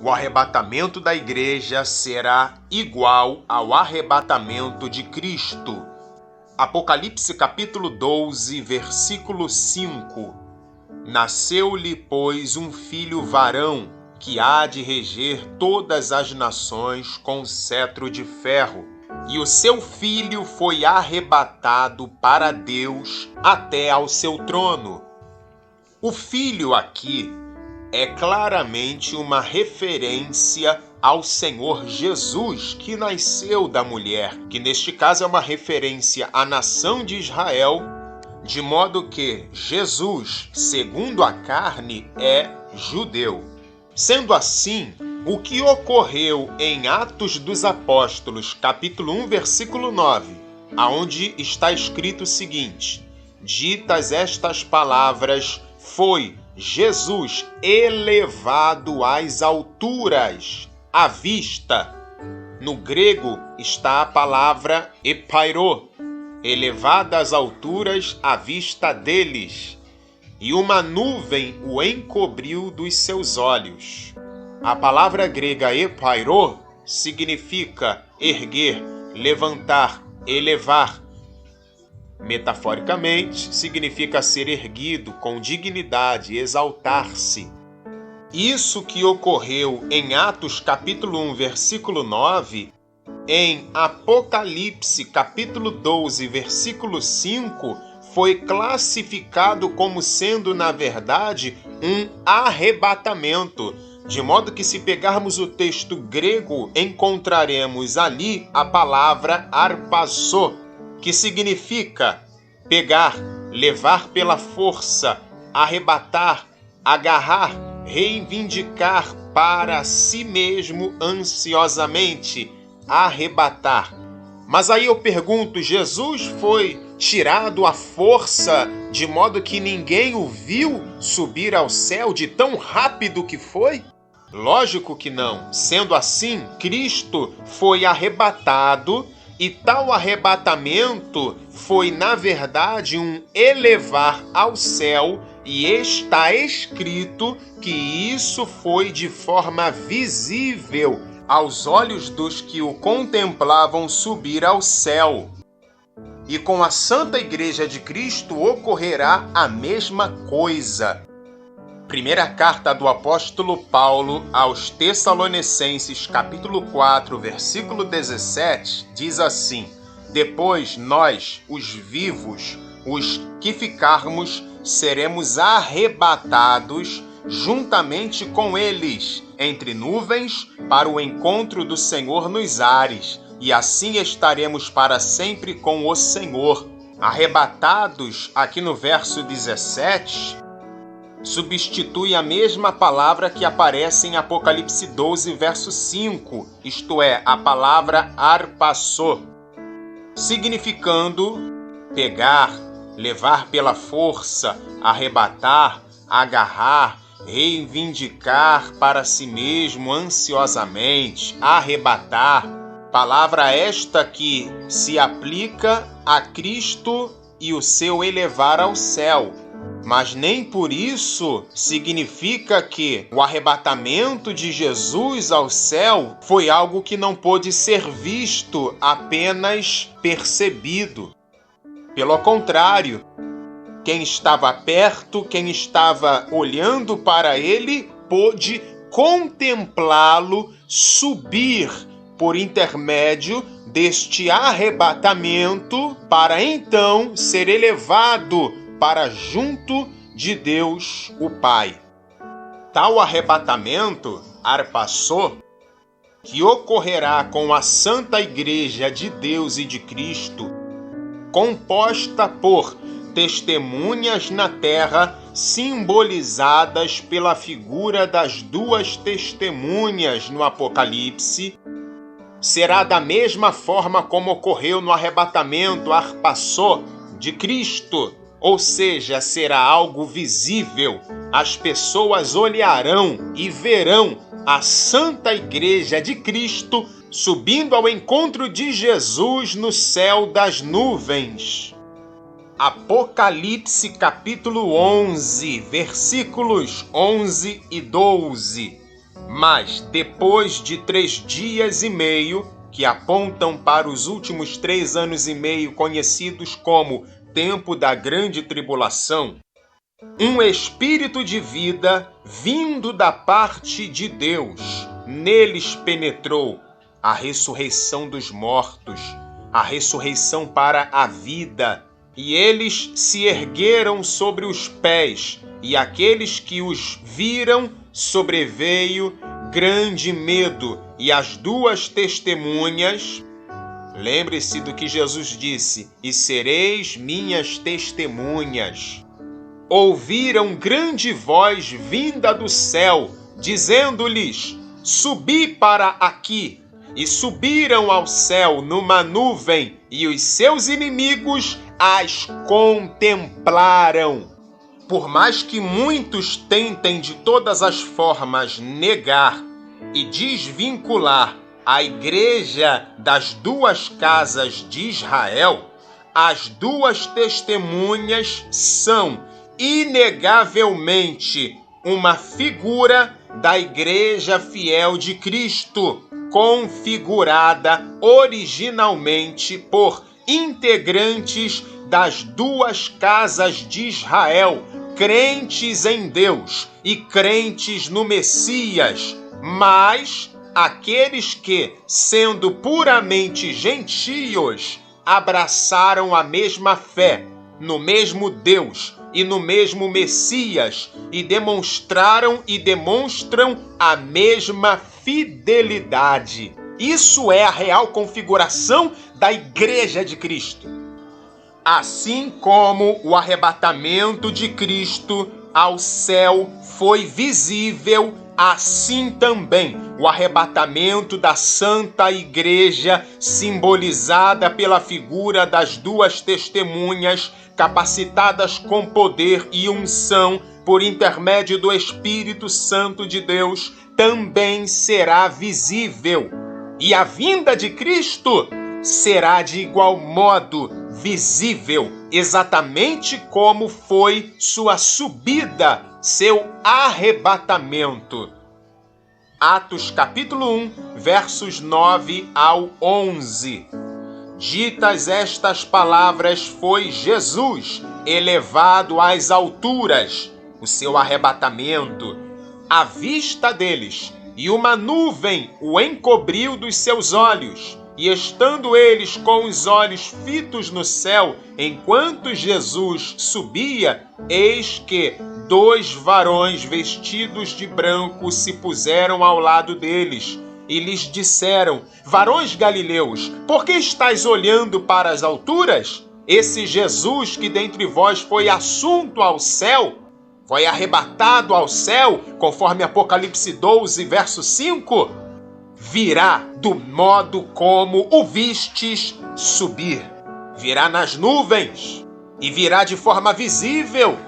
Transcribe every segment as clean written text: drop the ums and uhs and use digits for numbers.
o arrebatamento da igreja será igual ao arrebatamento de Cristo. Apocalipse capítulo 12, versículo 5. Nasceu-lhe, pois, um filho varão, que há de reger todas as nações com cetro de ferro. E o seu filho foi arrebatado para Deus até ao seu trono. O filho aqui é claramente uma referência ao Senhor Jesus, que nasceu da mulher, que neste caso é uma referência à nação de Israel, de modo que Jesus, segundo a carne, é judeu. Sendo assim, o que ocorreu em Atos dos Apóstolos, capítulo 1, versículo 9, aonde está escrito o seguinte: ditas estas palavras, foi Jesus elevado às alturas, à vista. No grego está a palavra epairô, elevada às alturas à vista deles, e uma nuvem o encobriu dos seus olhos. A palavra grega epairô significa erguer, levantar, elevar. Metaforicamente, significa ser erguido com dignidade, exaltar-se. Isso que ocorreu em Atos capítulo 1, versículo 9, em Apocalipse capítulo 12, versículo 5, foi classificado como sendo, na verdade, um arrebatamento. De modo que, se pegarmos o texto grego, encontraremos ali a palavra arpassô, que significa pegar, levar pela força, arrebatar, agarrar, reivindicar para si mesmo ansiosamente, arrebatar. Mas aí eu pergunto, Jesus foi tirado à força, de modo que ninguém o viu subir ao céu de tão rápido que foi? Lógico que não. Sendo assim, Cristo foi arrebatado, e tal arrebatamento foi, na verdade, um elevar ao céu, e está escrito que isso foi de forma visível aos olhos dos que o contemplavam subir ao céu. E com a Santa Igreja de Cristo ocorrerá a mesma coisa. Primeira carta do apóstolo Paulo aos Tessalonicenses, capítulo 4, versículo 17, diz assim: depois nós, os vivos, os que ficarmos, seremos arrebatados juntamente com eles, entre nuvens, para o encontro do Senhor nos ares, e assim estaremos para sempre com o Senhor. Arrebatados, aqui no verso 17, substitui a mesma palavra que aparece em Apocalipse 12, verso 5, isto é, a palavra arpassô, significando pegar, levar pela força, arrebatar, agarrar, reivindicar para si mesmo ansiosamente, arrebatar. Palavra esta que se aplica a Cristo e o seu elevar ao céu. Mas nem por isso significa que o arrebatamento de Jesus ao céu foi algo que não pôde ser visto, apenas percebido. Pelo contrário, quem estava perto, quem estava olhando para ele, pôde contemplá-lo subir por intermédio deste arrebatamento, para então ser elevado para junto de Deus, o Pai. Tal arrebatamento, arpassô, que ocorrerá com a Santa Igreja de Deus e de Cristo, composta por testemunhas na terra, simbolizadas pela figura das duas testemunhas no Apocalipse, será da mesma forma como ocorreu no arrebatamento arpassô de Cristo, ou seja, será algo visível. As pessoas olharão e verão a Santa Igreja de Cristo subindo ao encontro de Jesus no céu das nuvens. Apocalipse capítulo 11, versículos 11 e 12. Mas depois de 3 dias e meio, que apontam para os últimos 3 anos e meio conhecidos como tempo da grande tribulação, um espírito de vida vindo da parte de Deus neles penetrou, a ressurreição dos mortos, a ressurreição para a vida, e eles se ergueram sobre os pés, e aqueles que os viram sobreveio grande medo, e as 2 testemunhas, lembre-se do que Jesus disse, e sereis minhas testemunhas, ouviram grande voz vinda do céu, dizendo-lhes: subi para aqui. E subiram ao céu numa nuvem, e os seus inimigos as contemplaram. Por mais que muitos tentem de todas as formas negar e desvincular a igreja das 2 casas de Israel, as 2 testemunhas são inegavelmente uma figura da igreja fiel de Cristo, configurada originalmente por integrantes das 2 casas de Israel, crentes em Deus e crentes no Messias, mas aqueles que, sendo puramente gentios, abraçaram a mesma fé no mesmo Deus e no mesmo Messias e demonstraram e demonstram a mesma fidelidade. Isso é a real configuração da Igreja de Cristo. Assim como o arrebatamento de Cristo ao céu foi visível, assim também o arrebatamento da Santa Igreja, simbolizada pela figura das 2 testemunhas, capacitadas com poder e unção por intermédio do Espírito Santo de Deus, também será visível. E a vinda de Cristo será de igual modo visível, exatamente como foi sua subida, seu arrebatamento. Atos capítulo 1, versos 9 ao 11. Ditas estas palavras, foi Jesus elevado às alturas, o seu arrebatamento, à vista deles, e uma nuvem o encobriu dos seus olhos. E estando eles com os olhos fitos no céu, enquanto Jesus subia, eis que 2 varões vestidos de branco se puseram ao lado deles, e lhes disseram: varões galileus, por que estáis olhando para as alturas? Esse Jesus que dentre vós foi assunto ao céu, foi arrebatado ao céu, conforme Apocalipse 12, verso 5, virá do modo como o vistes subir. Virá nas nuvens e virá de forma visível.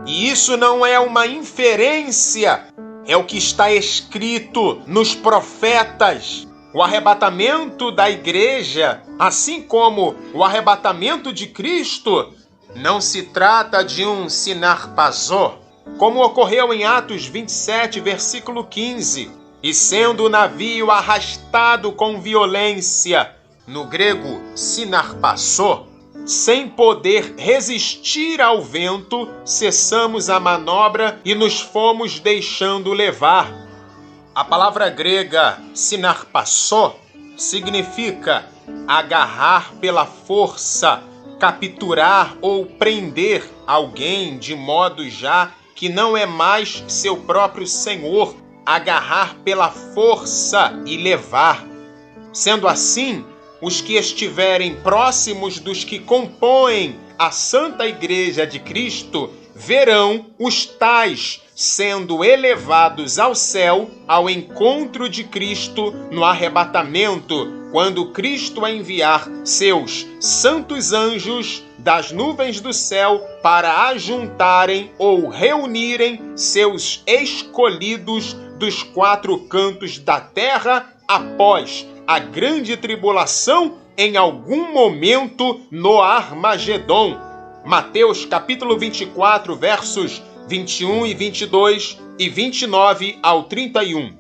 E isso não é uma inferência, é o que está escrito nos profetas. O arrebatamento da igreja, assim como o arrebatamento de Cristo, não se trata de um sinarpazó, como ocorreu em Atos 27, versículo 15. E sendo o navio arrastado com violência, no grego sinarpassó, sem poder resistir ao vento, cessamos a manobra e nos fomos deixando levar. A palavra grega sinarpassó significa agarrar pela força, capturar ou prender alguém de modo já que não é mais seu próprio senhor, agarrar pela força e levar. Sendo assim, os que estiverem próximos dos que compõem a Santa Igreja de Cristo verão os tais sendo elevados ao céu ao encontro de Cristo no arrebatamento, quando Cristo enviar seus santos anjos das nuvens do céu para ajuntarem ou reunirem seus escolhidos dos 4 cantos da terra após a grande tribulação em algum momento no Armagedon. Mateus capítulo 24, versos 21 e 22 e 29 ao 31.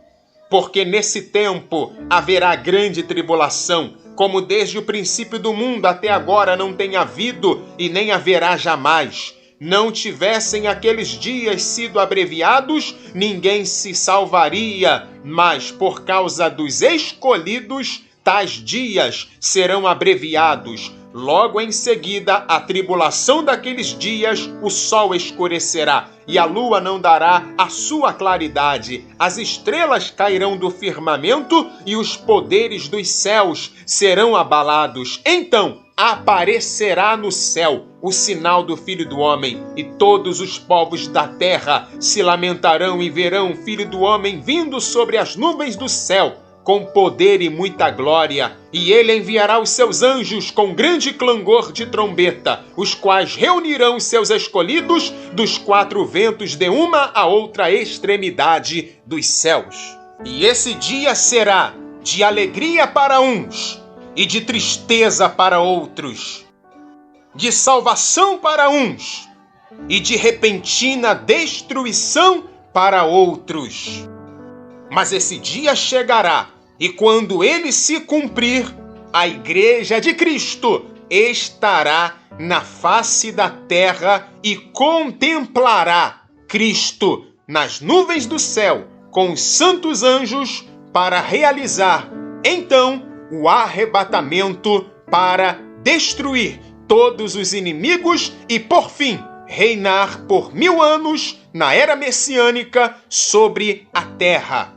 porque nesse tempo haverá grande tribulação, como desde o princípio do mundo até agora não tem havido e nem haverá jamais. Não tivessem aqueles dias sido abreviados, ninguém se salvaria, mas por causa dos escolhidos, tais dias serão abreviados. Logo em seguida, a tribulação daqueles dias, o sol escurecerá, e a lua não dará a sua claridade. As estrelas cairão do firmamento, e os poderes dos céus serão abalados. Então aparecerá no céu o sinal do Filho do Homem, e todos os povos da terra se lamentarão e verão o Filho do Homem vindo sobre as nuvens do céu, com poder e muita glória, e ele enviará os seus anjos com grande clangor de trombeta, os quais reunirão os seus escolhidos dos quatro ventos de uma a outra extremidade dos céus. E esse dia será de alegria para uns e de tristeza para outros, de salvação para uns e de repentina destruição para outros. Mas esse dia chegará, e quando ele se cumprir, a Igreja de Cristo estará na face da terra e contemplará Cristo nas nuvens do céu com os santos anjos para realizar, então, o arrebatamento para destruir todos os inimigos e, por fim, reinar por 1000 anos na era messiânica sobre a terra.